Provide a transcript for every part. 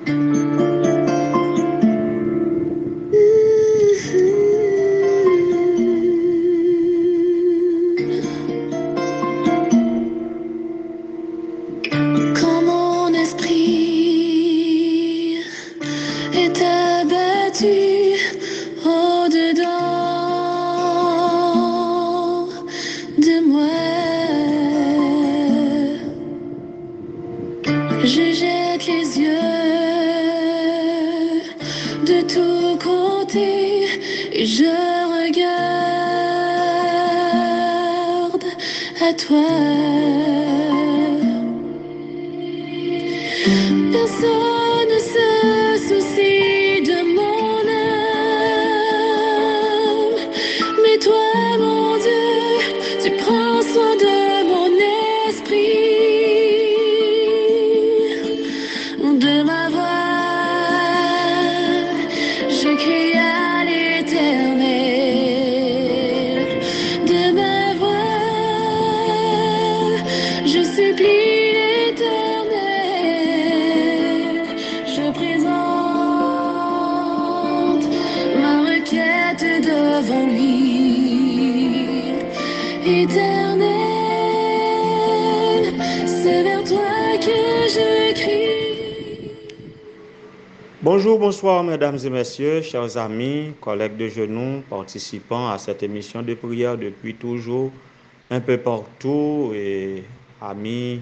Quand mon esprit est abattu au-dedans de moi, je jette les yeux de tous côtés et je regarde à toi. Personne ne se soucie de mon âme, mais toi, mon Dieu, tu prends soin de mon esprit, de ma voix. Je crie à l'Éternel, de ma voix. Je supplie l'Éternel, je présente ma requête devant lui. Éternel, c'est vers toi que je crie. Bonjour, bonsoir, mesdames et messieurs, chers amis, collègues de genoux, participants à cette émission de prière depuis toujours, un peu partout, et amis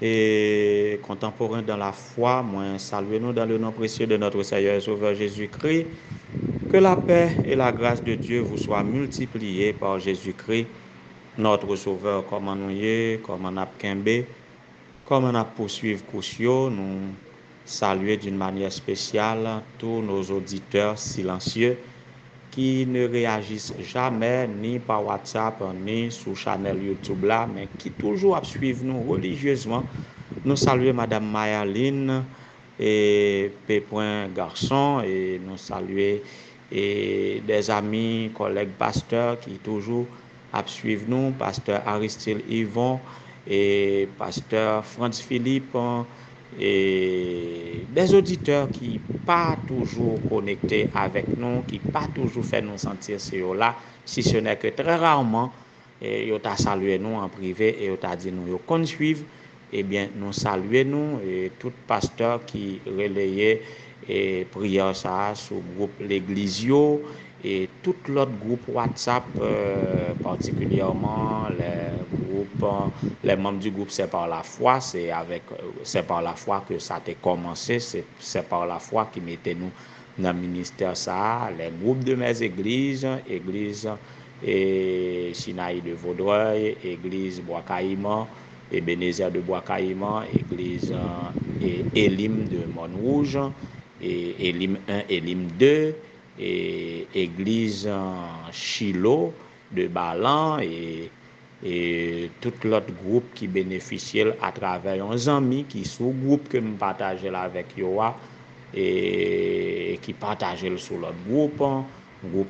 et contemporains dans la foi, moi, saluez-nous dans le nom précieux de notre Seigneur et Sauveur Jésus-Christ. Que la paix et la grâce de Dieu vous soient multipliées par Jésus-Christ, notre Sauveur, comme on nous y, comme on a Kembe, comme on a poursuivre Coussio, nous saluer d'une manière spéciale tous nos auditeurs silencieux qui ne réagissent jamais ni par WhatsApp ni sur channel YouTube là, mais qui toujours suivent nous religieusement. Nous saluons Madame Mayaline et Pépin Garçon et nous saluer et des amis, collègues pasteurs qui toujours suivent nous, pasteur Aristide Yvon et pasteur Franz Philippe et des auditeurs qui pas toujours connectés avec nous, qui pas toujours fait nous sentir ces là, si ce n'est que très rarement, ils t'a salué nous en privé et ils t'a dit nous qu'on suivre, eh bien nous saluons nous et tout pasteur qui relayait et prière ça sur le groupe l'église et tout l'autre groupe WhatsApp, particulièrement les membres du groupe C'est par la foi, c'est par la foi que ça a commencé, c'est par la foi qui mettait nous dans le ministère ça, les groupes de mes églises, église et Sinaï de Vaudreuil, église Bois-Caïman, Ebenezer de Bois-Caïman, église et Elim de Montrouge, et Elim 1, Elim 2, et église Chilo de Balan et tout l'autre groupe qui bénéficiait à travers un ami qui sous groupe que nous partageons avec Yoa et qui partageait sur l'autre groupe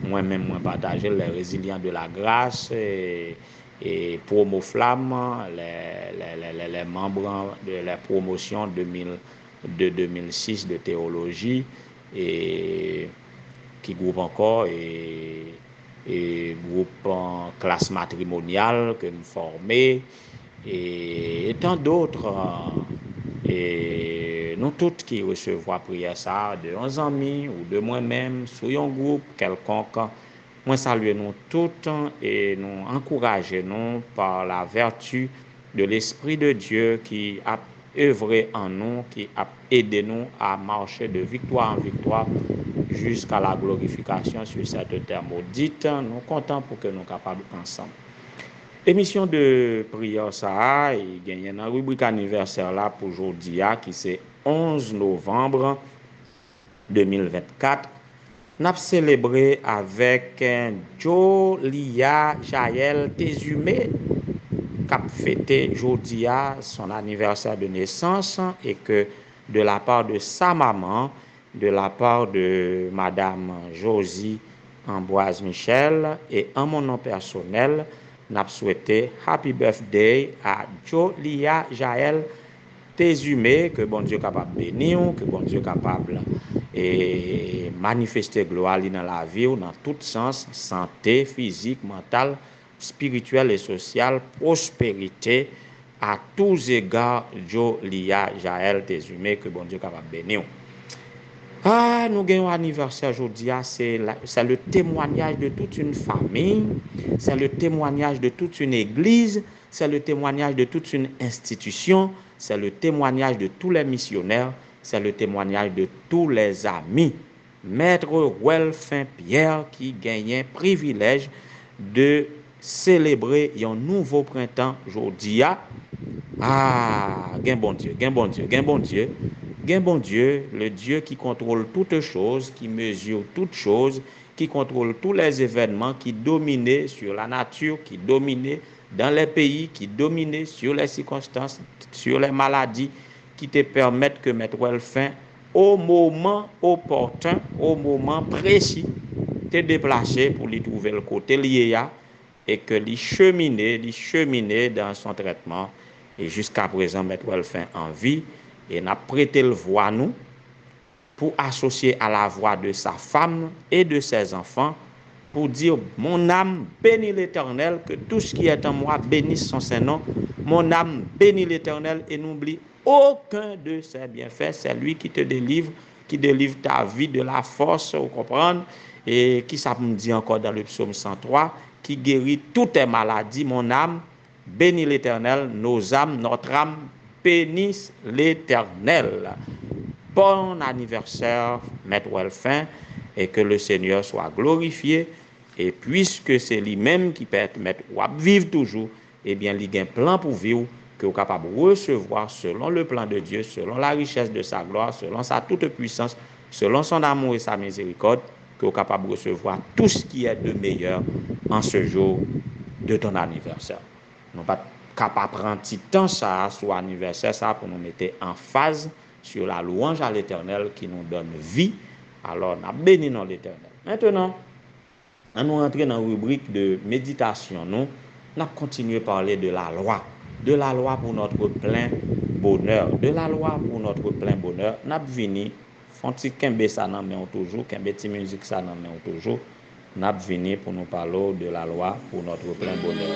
moi-même moi partageais les résilients de la grâce et Promo Flamme, les membres de la promotion 2006 de théologie et qui groupe encore et groupe en classe matrimoniale que nous formons et tant d'autres et nous tous qui recevons prière ça de nos amis ou de moi-même sur un groupe quelconque. Moi salue nous toutes et nous encourageons nous par la vertu de l'Esprit de Dieu qui a œuvré en nous, qui a aidé nous à marcher de victoire en victoire jusqu'à la glorification sur cette terre maudite. Nous comptons pour que nous capables ensemble. Émission de prière ça, il y a une rubrique anniversaire là pour aujourd'hui qui c'est 11 novembre 2024. Nous avons célébré avec Jolia Jaël Tésumé qui a fêté aujourd'hui son anniversaire de naissance et que de la part de sa maman, de la part de Madame Josie Ambroise Michel et en mon nom personnel, nous avons souhaité Happy Birthday à Jolia Jaël t'exhumer, que bon Dieu capable de bénir, que bon Dieu capable et manifester gloire dans la vie, dans tout sens, santé, physique, mentale, spirituelle et sociale, prospérité, à tous égards, Joe, Lia, Jaël, t'exhumer, que bon Dieu capable de bénir. Ah, nous avons un anniversaire aujourd'hui, c'est le témoignage de toute une famille, c'est le témoignage de toute une église, c'est le témoignage de toute une institution, c'est le témoignage de tous les missionnaires, c'est le témoignage de tous les amis. Maître Welfin Pierre qui gagnait privilège de célébrer un nouveau printemps aujourd'hui. Ah, gain bon Dieu, gain bon Dieu, gain bon Dieu. Gain bon Dieu, le Dieu qui contrôle toutes choses, qui mesure toutes choses, qui contrôle tous les événements, qui dominait sur la nature, qui dominait dans les pays, qui dominait sur les circonstances, sur les maladies, qui te permettent que mettre fin au moment opportun, au moment précis, te déplacer pour lui trouver le côté lié et que lui cheminer dans son traitement et jusqu'à présent mettre fin en vie. Et n'a prêté le voix à nous pour associer à la voix de sa femme et de ses enfants pour dire mon âme bénit l'Éternel, que tout ce qui est en moi bénisse son Saint-Nom. Mon âme bénit l'Éternel et n'oublie aucun de ses bienfaits. C'est lui qui te délivre, qui délivre ta vie de la force, vous comprenez? Et qui ça me dit encore dans le psaume 103, qui guérit toutes tes maladies. Mon âme bénit l'Éternel, nos âmes, notre âme bénisse l'Éternel. Bon anniversaire, Maître Welfin, et que le Seigneur soit glorifié. Et puisque c'est lui-même qui permet de vivre toujours, eh bien, il y a un plan pour vivre que vous êtes capable de recevoir selon le plan de Dieu, selon la richesse de sa gloire, selon sa toute puissance, selon son amour et sa miséricorde, que vous êtes capable de recevoir tout ce qui est de meilleur en ce jour de ton anniversaire. Nous pas capable de prendre un petit temps ça sur l'anniversaire ça pour nous mettre en phase sur la louange à l'Éternel qui nous donne vie. Alors, nous bénissons l'Éternel. Maintenant, nous entrons dans la rubrique de méditation. Nous continuons à parler de la loi pour notre plein bonheur, de la loi pour notre plein bonheur. Nous venons, font petit kembe ça nan men toujours, kembe petit musique ça nan men toujours. Nous venons pour nous parler de la loi pour notre plein bonheur.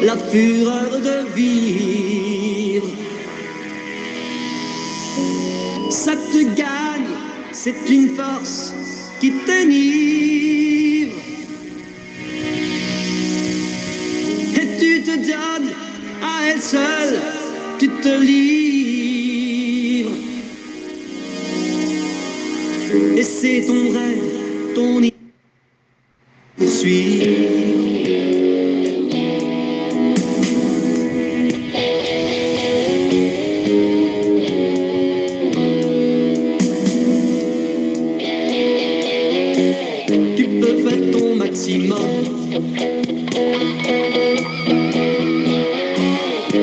La fureur de vivre, ça te gagne, c'est une force qui t'enivre. Et tu te donnes à elle seule, tu te livres. Et c'est ton rêve, ton poursuivre.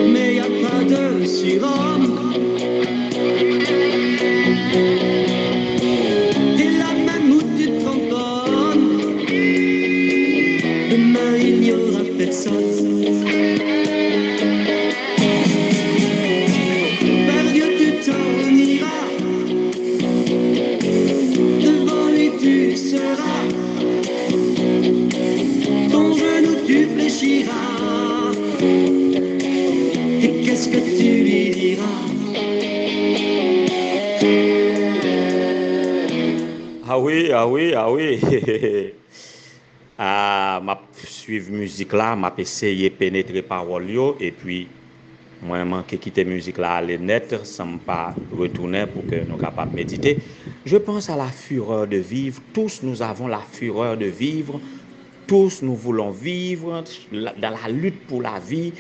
Mais y a pas de surhomme. Et là même où tu te cramponnes, demain il n'y aura personne. Vers Dieu tu t'en iras, devant lui tu seras. Ton genou tu fléchiras. Et qu'est-ce que tu lui diras? Ah oui. M'a suivre musique là, m'a essayé pénétrer parole yo et puis moi manqué quitter musique là aller net sans pas retourner pour que nous capables méditer. Je pense à la fureur de vivre. Tous nous avons la fureur de vivre. Tous nous voulons vivre dans la lutte pour la vie.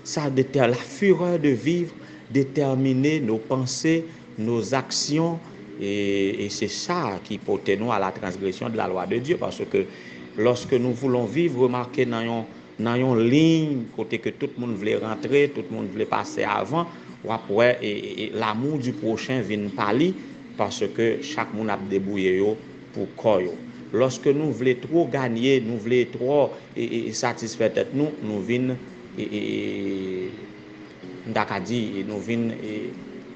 Ça détermine la fureur de vivre, déterminer nos pensées, nos actions. Et c'est ça qui porte nous à la transgression de la loi de Dieu. Parce que lorsque nous voulons vivre, remarquez dans dans une ligne côté que tout le monde voulait rentrer, tout le monde voulait passer avant, ou après l'amour du prochain vient parler parce que chaque monde a débrouillé pour quoi. Lorsque nous voulons trop gagner, nous voulons trop satisfaire tête nous venons nous venons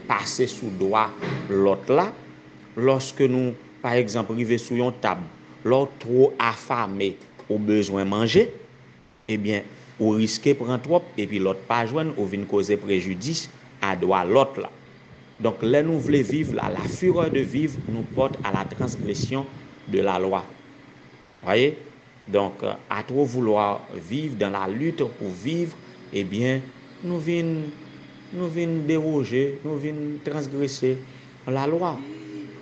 passer sous doigt l'autre là. Lorsque nous, par exemple, arrivons sur une table, l'autre trop affamé, au besoin de manger, eh bien, ou risquez de prendre trop, et puis l'autre pas joindre, ou vient causer préjudice à droit l'autre là. Donc, là, nous voulons vivre là, la fureur de vivre nous porte à la transgression de la loi. Voyez? Donc, à trop vouloir vivre dans la lutte pour vivre, eh bien, nous venons déroger, nous venons transgresser la loi.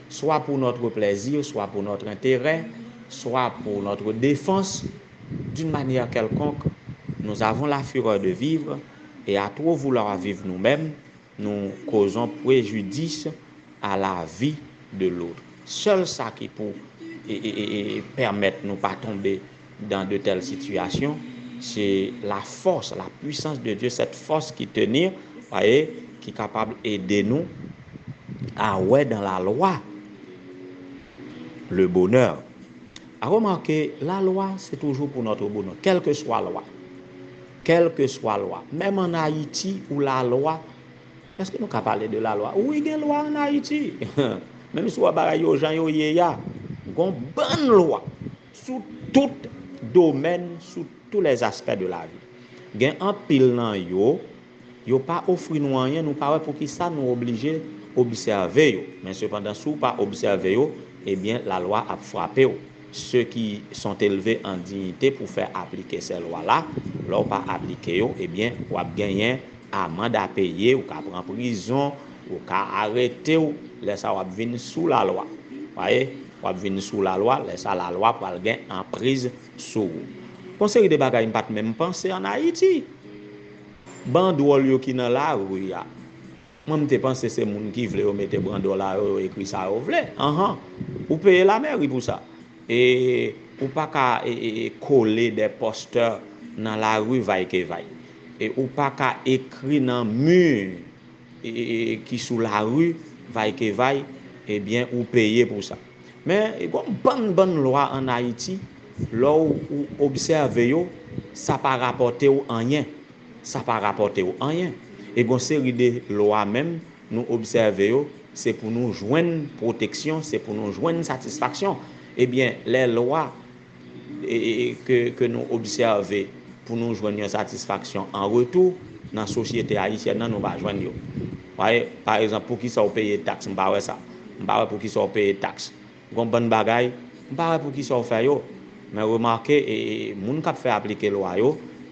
Soit pour notre plaisir, soit pour notre intérêt, soit pour notre défense, d'une manière quelconque, nous avons la fureur de vivre et à trop vouloir vivre nous-mêmes, nous causons préjudice à la vie de l'autre. Seul ça qui peut permettre de ne pas tomber dans de telles situations, c'est la force, la puissance de Dieu, cette force qui tenir, voyez, qui est capable d'aider nous à ouais dans la loi le bonheur. À remarquer, la loi, c'est toujours pour notre bonheur, quelle que soit la loi. Quelle que soit la loi. Même en Haïti, où la loi, est-ce que nous pouvons parler de la loi? Oui, il y a une loi en Haïti. Même si on a des gens qui ont une bonne loi sur tout domaine, sur tous les aspects de la vie. Il y a un pile dans yo, yo pas offrir nous rien, nous pas pour qui ça nous obliger observer yo. Mais cependant, si nous pas observer yo, eh bien la loi a frappé. Ceux qui sont élevés en dignité pour faire appliquer ces lois-là, leur pas appliquer yo, eh bien, ou a gagner amende à payer, ou qu'à prendre prison, ou qu'à arrêter, ou laisse ça venir sous la loi. Voyez, ou venir sous la loi, laisse la loi pour gagner en prise sous. Conseil de bagaille pas même penser en Haïti. Bandol yo qui dans la rue ya. Moi me penser c'est moun qui veut mettre bandol là écrit ça ou veut. Ou payer la mairie pour ça. Et ou pas qu'à coller des posters dans la rue vaille que vaille. Et ou pas qu'à écrire dans mur qui sous la rue vaille que vaille, eh bien ou payer pour ça. Mais une bonne loi en Haïti, là où observe yo, ça pas rapporter ou rien. Ça pas rapporter ou rien. Et une série de lois même nous observer, c'est pour nous joindre protection, c'est pour nous joindre satisfaction. Eh bien, les lois que nous observons pour nous joindre une satisfaction en retour, dans la société haïtienne, nous va joindre. Par exemple, pour qui ça paye taxes, on va ça. On va pour qui ça paye taxes. Une bonne bagaille, on va pour qui ça fait yo. Mais remarquez, moun qui fait appliquer loi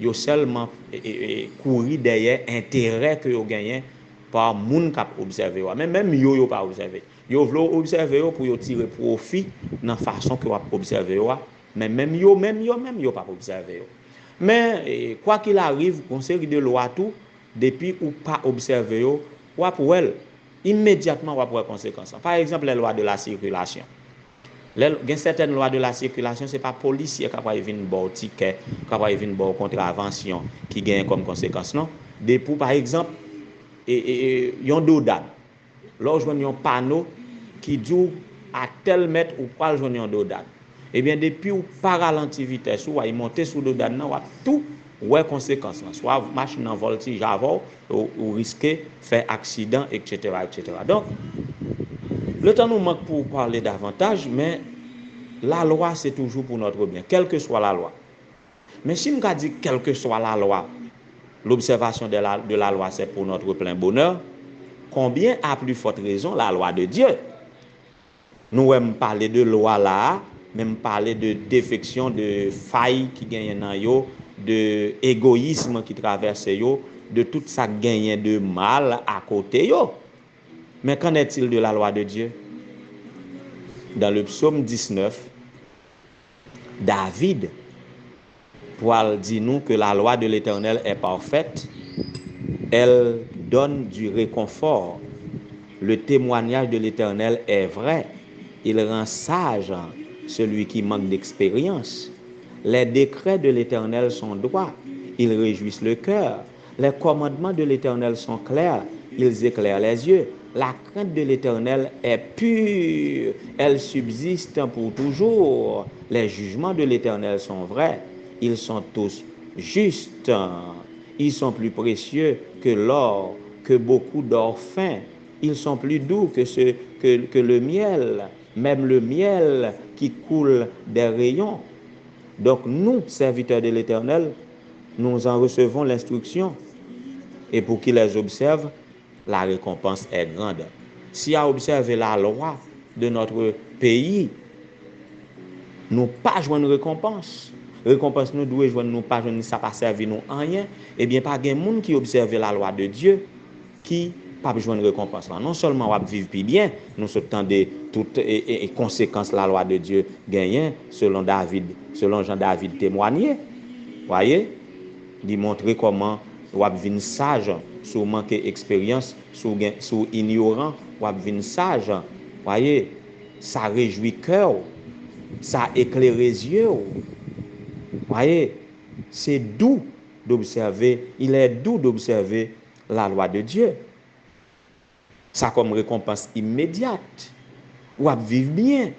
yo seulement courir derrière intérêt que yo gagne par moun qui observer. Même yo pas observer. Yo vle observer pour yo tirer profit dans façon que yo observer mais même yo pas observer. Mais quoi qu'il arrive, conseil de loi tout depuis ou pas observer yo, ou pour elle immédiatement ou pour conséquence. Par exemple, les lois de la circulation. Il y a certaines lois de la circulation, ce n'est pas policier qui va venir bon ticket, qui va venir bon contravention qui gagne comme conséquence non. Depuis par exemple, yon dodane. Là, je vois un panneau qui dit à tel mètre ou pas joindre un dodane. Eh bien, depuis ou pas ralenti vitesse, ou monter sous dodane, ou tout, ouais conséquence. Soit machine en voltige avant, ou risquer faire accident, etc., etc. Donc, le temps nous manque pour parler davantage, mais la loi, c'est toujours pour notre bien, quelle que soit la loi. Mais si je dis quelle que soit la loi, l'observation de la loi, c'est pour notre plein bonheur, combien à plus forte raison la loi de Dieu? Nous aimons parler de loi là, même parler de défection, de faille qui gagne dans yo, de égoïsme qui traverse yo, de tout ça gagne de mal à côté yo. Mais qu'en est-il de la loi de Dieu? Dans le psaume 19, David dit nous que la loi de l'Éternel est parfaite, elle donne du réconfort. Le témoignage de l'Éternel est vrai, il rend sage celui qui manque d'expérience. Les décrets de l'Éternel sont droits, ils réjouissent le cœur. Les commandements de l'Éternel sont clairs, ils éclairent les yeux. La crainte de l'Éternel est pure, elle subsiste pour toujours. Les jugements de l'Éternel sont vrais, ils sont tous justes. Ils sont plus précieux que l'or, que beaucoup d'or fin. Ils sont plus doux que le miel, même le miel qui coule des rayons. Donc nous, serviteurs de l'Éternel, nous en recevons l'instruction. Et pour qu'ils les observent, la récompense est grande. Si à observer la loi de notre pays, nous pas joindre récompense. Récompense nous doit joindre nous pas joindre ça pas servir nous en rien. Eh bien pas gen monde qui observe la loi de Dieu qui pas joindre récompense là. Non seulement on va vivre plus bien, nous s'attendons toutes et conséquences la loi de Dieu gagnent selon Jean David témoigné. Voyez, il montrer comment on va vivre sage, sous manquer expérience, sous ignorant, on va vivre sage. Voyez, ça réjouit cœur, ça éclaire les yeux. Voyez, c'est doux d'observer, il est doux d'observer la loi de Dieu. Ça comme récompense immédiate. Ou à vivre bien.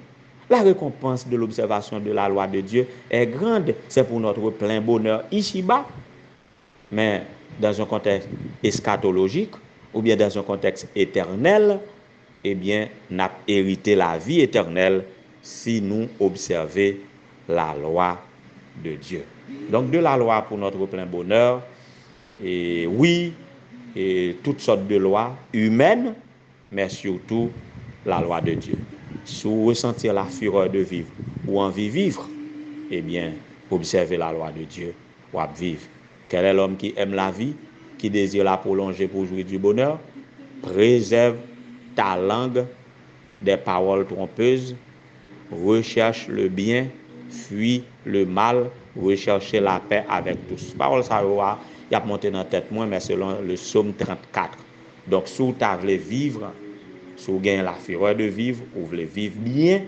La récompense de l'observation de la loi de Dieu est grande. C'est pour notre plein bonheur ici-bas. Mais dans un contexte eschatologique ou bien dans un contexte éternel, eh bien, nous avons hérité la vie éternelle si nous observons la loi de Dieu. Donc, de la loi pour notre plein bonheur, et oui, et toutes sortes de lois humaines, mais surtout la loi de Dieu. Si vous ressentez la fureur de vivre ou envie de vivre, eh bien, observez la loi de Dieu ou à vivre. Quel est l'homme qui aime la vie, qui désire la prolonger pour jouir du bonheur? Préserve ta langue des paroles trompeuses, recherche le bien, fuis le mal, recherchez la paix avec tous. Parole ça y a monté dans la tête moi, mais selon le psaume 34. Donc, si vous voulez vivre, si vous gagnez la fureur de vivre, ou vous voulez vivre bien,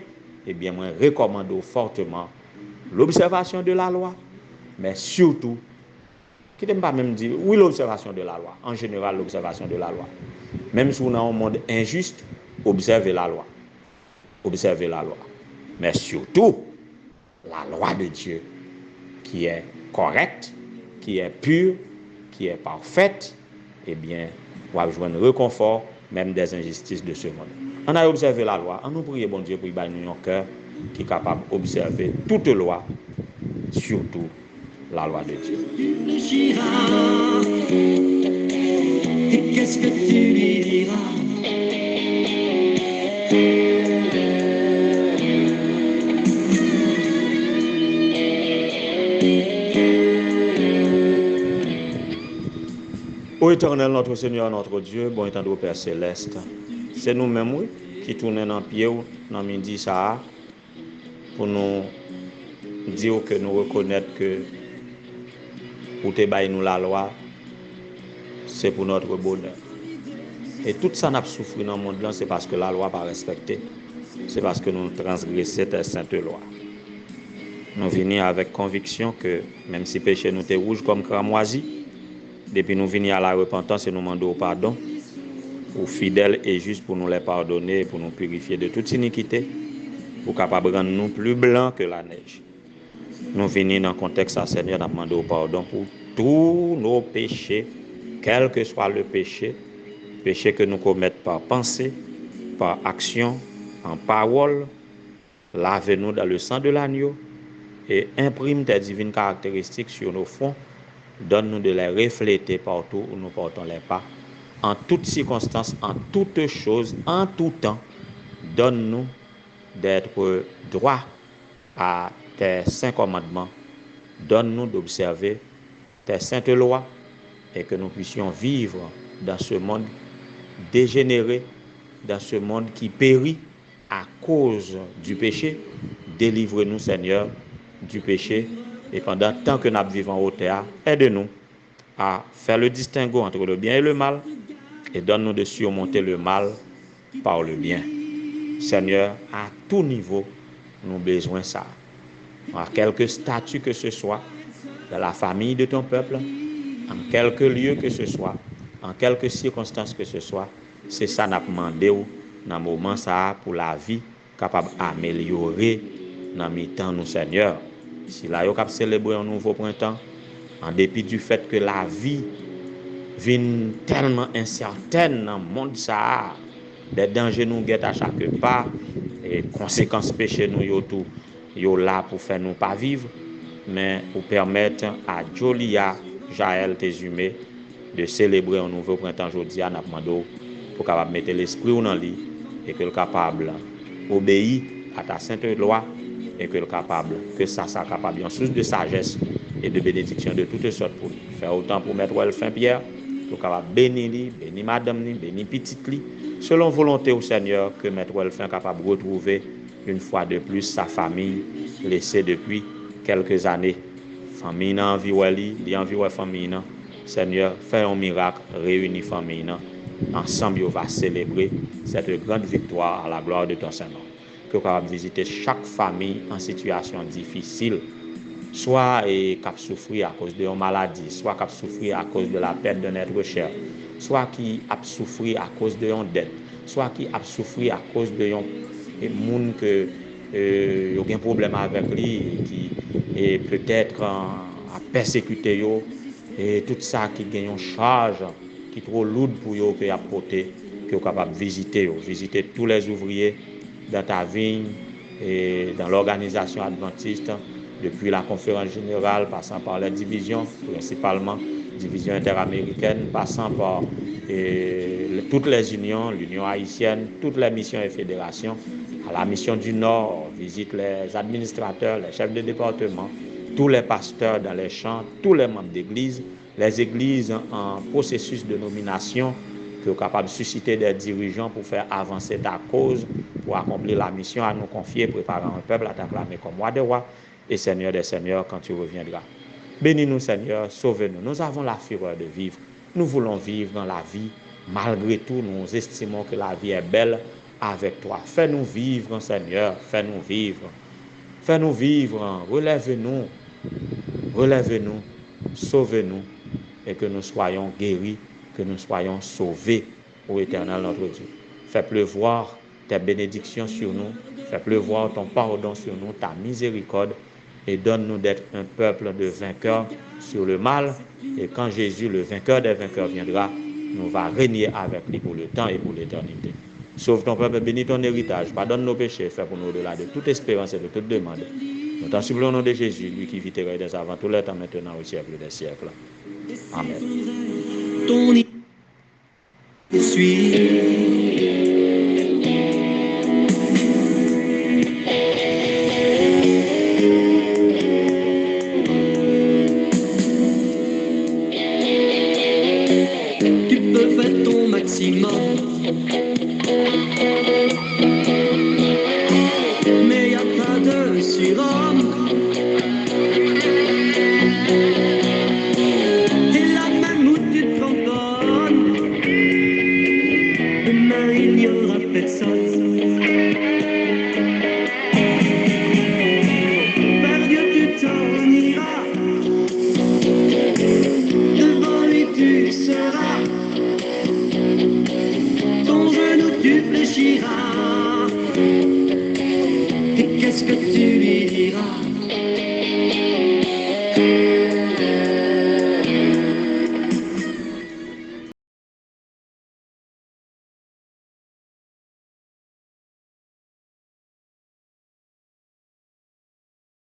eh bien, moi, je recommande fortement l'observation de la loi, mais surtout, qui n'aime pas même dire, oui, l'observation de la loi, en général, l'observation de la loi. Même si on a un monde injuste, observez la loi. Observez la loi. Mais surtout, la loi de Dieu, qui est correcte, qui est pure, qui est parfaite, eh bien, on va joindre réconfort, même des injustices de ce monde. On a observé la loi, on nous prie, bon Dieu, pour y bailler un cœur qui est capable d'observer toute loi, surtout la loi de Dieu. Et qu'est-ce que tu lui diras? Ô Éternel, notre Seigneur, notre Dieu, bon étant Père céleste, c'est nous-mêmes oui, qui tournons dans le pied, dans le midi, ça, pour nous dire que nous reconnaissons que pour te bailler nous la loi, c'est pour notre bonheur. Et tout ça n'a pas souffert dans le monde, c'est parce que la loi n'est pas respectée. C'est parce que nous transgressons ta sainte loi. Nous venons avec conviction que même si péché nous était rouge comme cramoisi, depuis nous venons à la repentance et nous demandons pardon, ou fidèle et juste pour nous les pardonner, pour nous purifier de toute iniquité, pour capable rendre nous plus blancs que la neige. Nous venons dans le contexte à Seigneur, nous demandons pardon pour tous nos péchés, quel que soit le péché que nous commettons par pensée, par action, en parole. Lave-nous dans le sang de l'agneau et imprime tes divines caractéristiques sur nos fronts. Donne-nous de les refléter partout où nous portons les pas. En toutes circonstances, en toutes choses, en tout temps, donne-nous d'être droits à tes saints commandements. Donne-nous d'observer tes saintes lois et que nous puissions vivre dans ce monde dégénéré, dans ce monde qui périt à cause du péché. Délivre-nous, Seigneur, du péché. Et pendant tant que nous vivons en hauteur, aide-nous à faire le distinguo entre le bien et le mal et donne-nous de surmonter le mal par le bien. Seigneur, à tout niveau, nous avons besoin de ça. à quelque statut que ce soit, dans la famille de ton peuple, en quelque lieu que ce soit, en quelque circonstance que ce soit, c'est ça n'a demandé dans le moment ça pour la vie capable d'améliorer dans le temps nous Seigneur. Si là, vous avez célébré un nouveau printemps, en dépit du fait que la vie vient tellement incertaine dans le monde, ça, des dangers nous guettent à chaque pas, et conséquences péché nous yo tout, yo là pour faire nous pas vivre, mais pour permettre à Jolia, Jaël, Tésumé, de célébrer un nouveau printemps aujourd'hui, à Napmando, pour capable mettre l'esprit dans lui et que le capable obéir à ta sainte loi et que le capable, que ça soit capable, en source de sagesse et de bénédiction de toutes sortes pour lui. Faire autant pour mettre Elfin Pierre, pour capable bénir lui, bénir madame lui, bénir petite lui, selon volonté au Seigneur, que Maître Elfin capable de retrouver une fois de plus sa famille laissée depuis quelques années. Famille n'a envie lui, il a envie de famille. Seigneur, fais un miracle, réunis famille. Ensemble, on va célébrer cette grande victoire à la gloire de ton Seigneur. Que vous puissiez visiter chaque famille en situation difficile, soit qui a souffert à cause d'une maladie, soit qui a souffert à cause de la perte de notre cher, soit qui a souffert à cause d'une dette, soit qui a souffert à cause de monde que il y a un problème avec lui qui est peut-être à persécuter yo, et tout ça qui gagne une charge qui est trop lourde pour yo que a porter, que vous capable visiter tous les ouvriers dans ta vigne et dans l'organisation adventiste, depuis la conférence générale, passant par les divisions, principalement division interaméricaine, passant par toutes les unions, l'Union haïtienne, toutes les missions et fédérations. À la mission du Nord, visite les administrateurs, les chefs de département, tous les pasteurs dans les champs, tous les membres d'église, les églises en processus de nomination, qui sont capables de susciter des dirigeants pour faire avancer ta cause, pour accomplir la mission à nous confier, préparer un peuple à t'acclamer comme roi des rois et Seigneur des seigneurs quand tu reviendras. Bénis-nous Seigneur, sauve-nous. Nous avons la fureur de vivre. Nous voulons vivre dans la vie. Malgré tout, nous estimons que la vie est belle avec toi. Fais-nous vivre, Seigneur. Fais-nous vivre. Fais-nous vivre. Relève-nous. Relève-nous. Sauve-nous. Et que nous soyons guéris, que nous soyons sauvés, ô Éternel notre Dieu. Fais pleuvoir tes bénédictions sur nous. Fais pleuvoir ton pardon sur nous, ta miséricorde. Et donne-nous d'être un peuple de vainqueurs sur le mal. Et quand Jésus, le vainqueur des vainqueurs, viendra, nous va régner avec lui pour le temps et pour l'éternité. Sauve ton peuple, bénis ton héritage, pardonne nos péchés, fais pour nous au-delà de toute espérance et de toute demande. Nous t'en supplions au nom de Jésus, lui qui vit et règne avant tout le temps, maintenant au siècle des siècles. Amen. Mais y a pas de surhomme. Et la même où tu te cramponnes, demain il n'y aura personne. Vers Dieu tu t'en iras, devant lui tu seras, ton genou tu fléchiras.